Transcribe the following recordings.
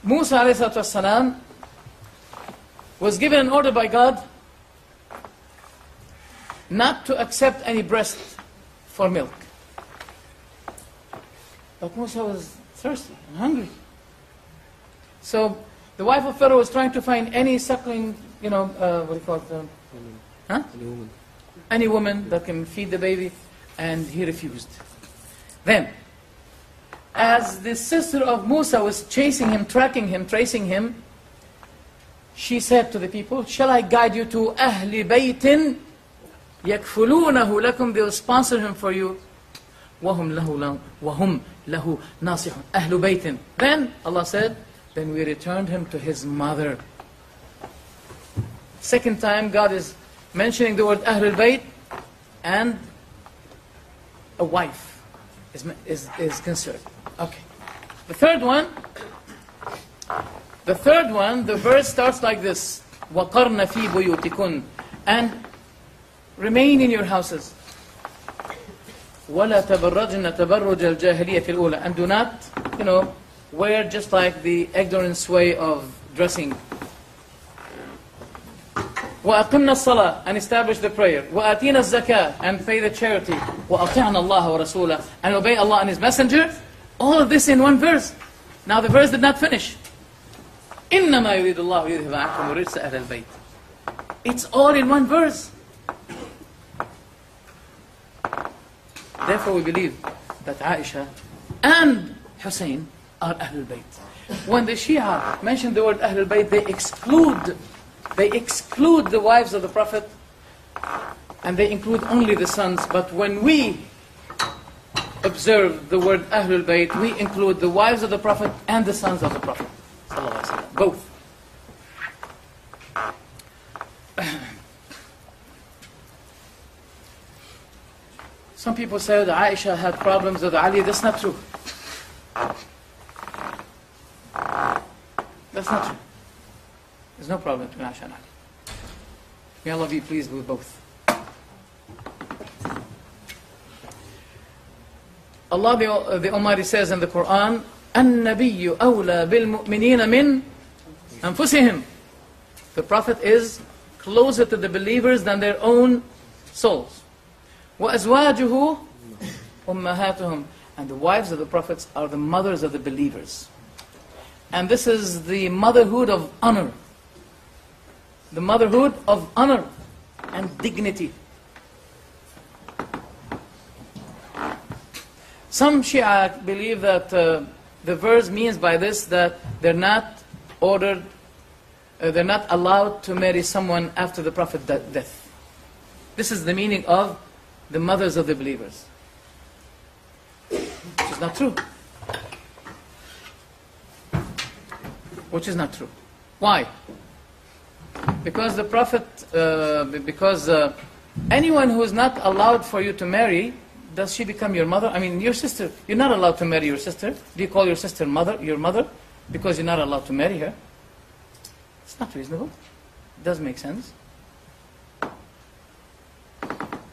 Musa ﷺ was given an order by God not to accept any breast for milk. But Musa was thirsty and hungry. So the wife of Pharaoh was trying to find any suckling, what do you call it? Any woman that can feed the baby, and he refused. Then, as the sister of Musa was chasing him, tracking him, tracing him, she said to the people, shall I guide you to Ahli Baytin yakfulunahu lakum? They will sponsor him for you. وَهُمْ لَهُ نَاصِحُونَ Ahlu Baytin. Then Allah said, then we returned him to his mother. Second time God is mentioning the word Ahlul Bayt, and a wife is concerned. Okay. The third one, the verse starts like this: وَقَرْنَ فِي بُيُوتِكُنْ, and remain in your houses. وَلَا تَبَرَّجْنَ تَبَرُّجَ الْجَاهِلِيَّةِ الْأُولَى, and do not, wear just like the ignorant way of dressing. وَأَقِمْنَا الصَّلَاةِ, and establish the prayer. وَأَتِينَا الزَّكَاةِ, and pay the charity. وَأَطِعْنَا اللَّهَ وَرَسُولَهُ, and obey Allah and His Messenger. All of this in one verse. Now the verse did not finish. إِنَّمَا يُرِيدُ اللَّهُ يُذْهِبَ عَنكُمُ الرِّجْسَ أَهْلَ الْبَيْتِ. It's all in one verse. Therefore we believe that Aisha and Hussein are Ahlul Bayt. When the Shia mention the word Ahlul Bayt, they exclude the wives of the Prophet, and they include only the sons. But when we observe the word Ahlul Bayt, we include the wives of the Prophet and the sons of the Prophet. Both. Some people say that Aisha had problems with Ali. That's not true. That's not true. There's no problem between Aisha and Ali. May Allah be pleased with both. Allah the Almighty says in the Quran, an-Nabawiyyah awla bil-mu'minina min anfusihim. The Prophet is closer to the believers than their own souls. وَأَزْوَاجُهُ أُمَّهَاتُهُمْ, and the wives of the prophets are the mothers of the believers. And this is the motherhood of honor. The motherhood of honor and dignity. Some Shia believe that the verse means by this that they're not allowed to marry someone after the Prophet's death. This is the meaning of the mothers of the believers. Which is not true. Which is not true. Why? Because the Prophet, anyone who is not allowed for you to marry, does she become your mother? I mean, your sister, you're not allowed to marry your sister. Do you call your sister your mother because you're not allowed to marry her? It's not reasonable. It doesn't make sense.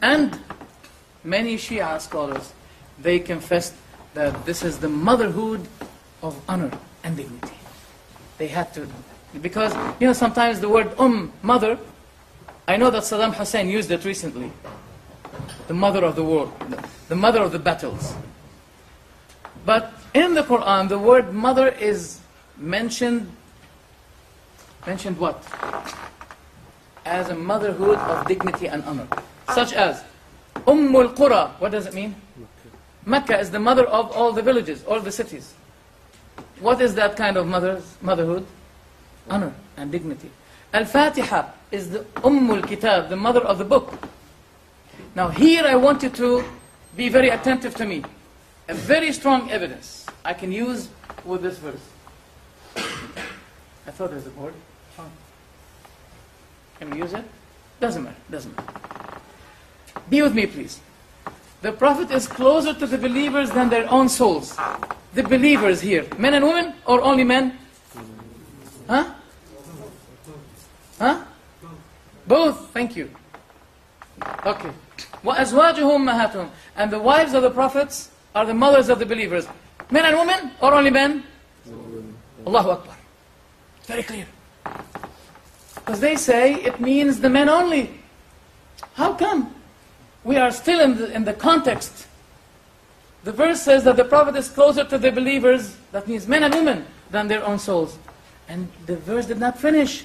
And many Shia scholars, they confessed that this is the motherhood of honor and dignity. They had to, because, sometimes the word mother, I know that Saddam Hussein used it recently. The mother of the world, the mother of the battles. But in the Quran, the word mother is mentioned what? As a motherhood of dignity and honor. Such as Ummul Qura. What does it mean? Mecca is the mother of all the villages, all the cities. What is that kind of motherhood? Honor and dignity. Al-Fatiha is the Ummul Kitab, the mother of the book. Now here I want you to be very attentive to me. A very strong evidence I can use with this verse. I thought there's a board. Oh. Can we use it? Doesn't matter. Be with me, please. The Prophet is closer to the believers than their own souls. The believers here, men and women, or only men? Huh? Both, thank you. Okay. وَأَزْوَاجُهُ أُمَّهَاتُهُمْ, and the wives of the prophets are the mothers of the believers. Men and women, or only men? Allahu Akbar. Very clear. Because they say it means the men only. How come? We are still in the context. The verse says that the Prophet is closer to the believers, that means men and women, than their own souls. And the verse did not finish.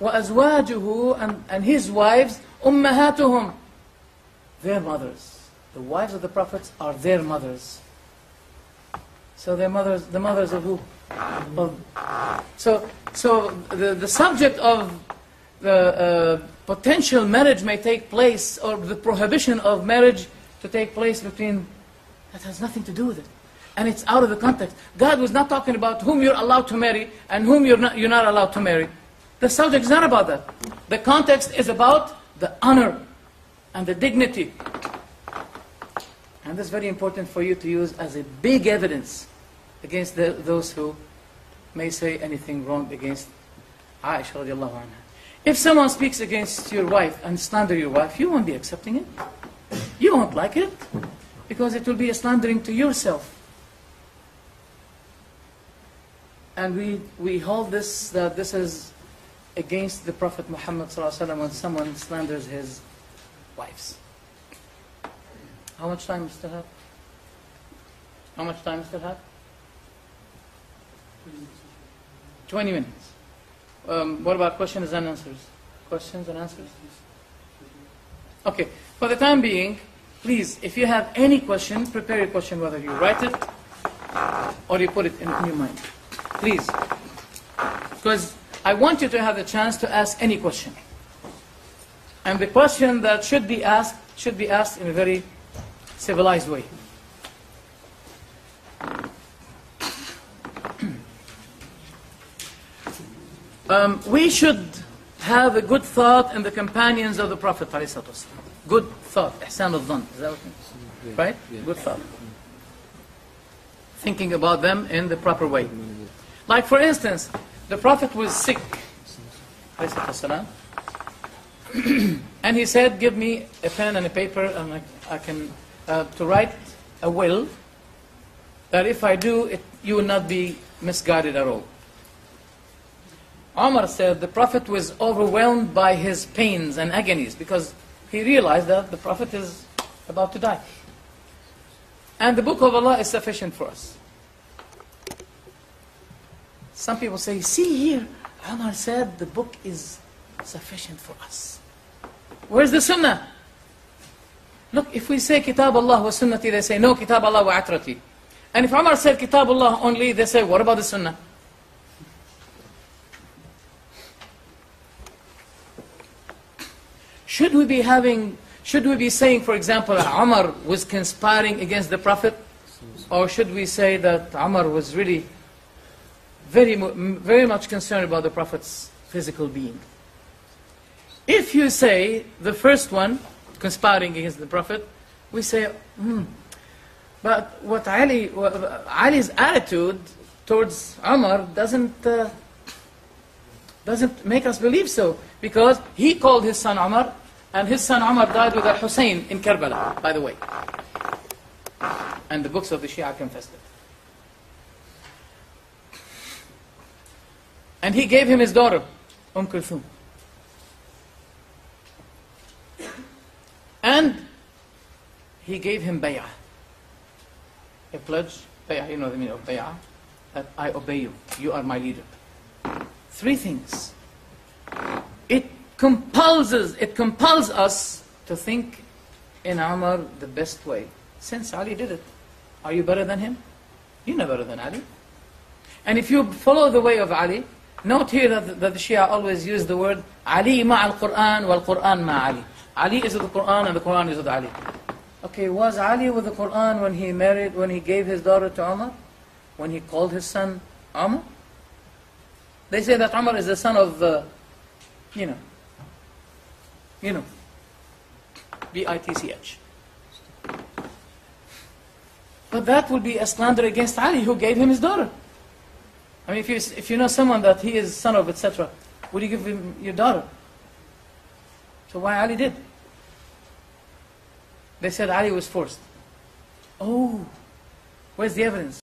وَأَزْوَاجُهُ, and his wives, أُمَّهَاتُهُم, their mothers. The wives of the prophets are their mothers. So their mothers, the mothers of who? So the subject of the potential marriage may take place, or the prohibition of marriage to take place between, that has nothing to do with it. And it's out of the context. God was not talking about whom you're allowed to marry and whom you're not allowed to marry. The subject is not about that. The context is about the honor and the dignity. And this is very important for you to use as a big evidence against those who may say anything wrong against Aisha radiallahu anha. If someone speaks against your wife and slander your wife, you won't be accepting it. You won't like it, because it will be a slandering to yourself. And we hold this, that this is against the Prophet Muhammad ﷺ when someone slanders his wives. How much time we still have? How much time we still have? 20 minutes. What about questions and answers? Questions and answers? Okay. For the time being, please, if you have any question, prepare your question, whether you write it or you put it in your mind. Please. Because I want you to have the chance to ask any question. And the question that should be asked in a very civilized way. We should have a good thought in the companions of the Prophet ﷺ. Good thought, ihsan al-dhan. Is that what it is? Right? Good thought. Thinking about them in the proper way. Like for instance, the Prophet was sick, ﷺ, and he said, give me a pen and a paper and I can to write a will that if I do it, you will not be misguided at all. Umar said the Prophet was overwhelmed by his pains and agonies because he realized that the Prophet is about to die. And the book of Allah is sufficient for us. Some people say, see here, Umar said the book is sufficient for us. Where's the Sunnah? Look, if we say Kitab Allah wa Sunnati, they say, no, Kitab Allah wa Atrati. And if Umar said Kitab Allah only, they say, what about the Sunnah? Should we be saying, for example, Umar was conspiring against the Prophet? Or should we say that Umar was really very much concerned about the Prophet's physical being? If you say the first one, conspiring against the Prophet, we say, but what Ali's attitude towards Umar doesn't make us believe so, because he called his son Umar, and his son Umar died with al-Hussein in Karbala, by the way. And the books of the Shia confessed it. And he gave him his daughter, Kulthum. And he gave him bay'ah. A pledge, bay'ah, you know the meaning of bay'ah, that I obey you, you are my leader. 3 things. It compels us to think in Umar the best way. Since Ali did it, are you better than him? You're not better than Ali. And if you follow the way of Ali, note here that the Shia always use the word Ali ma'al Qur'an wal Qur'an ma'ali. Ali is with the Qur'an and the Qur'an is with Ali. Okay, was Ali with the Qur'an when he gave his daughter to Umar? When he called his son Umar? They say that Umar is the son of, B-I-T-C-H. But that would be a slander against Ali, who gave him his daughter. I mean, if you know someone that he is son of, etc., would you give him your daughter? So why Ali did? They said Ali was forced. Oh, where's the evidence?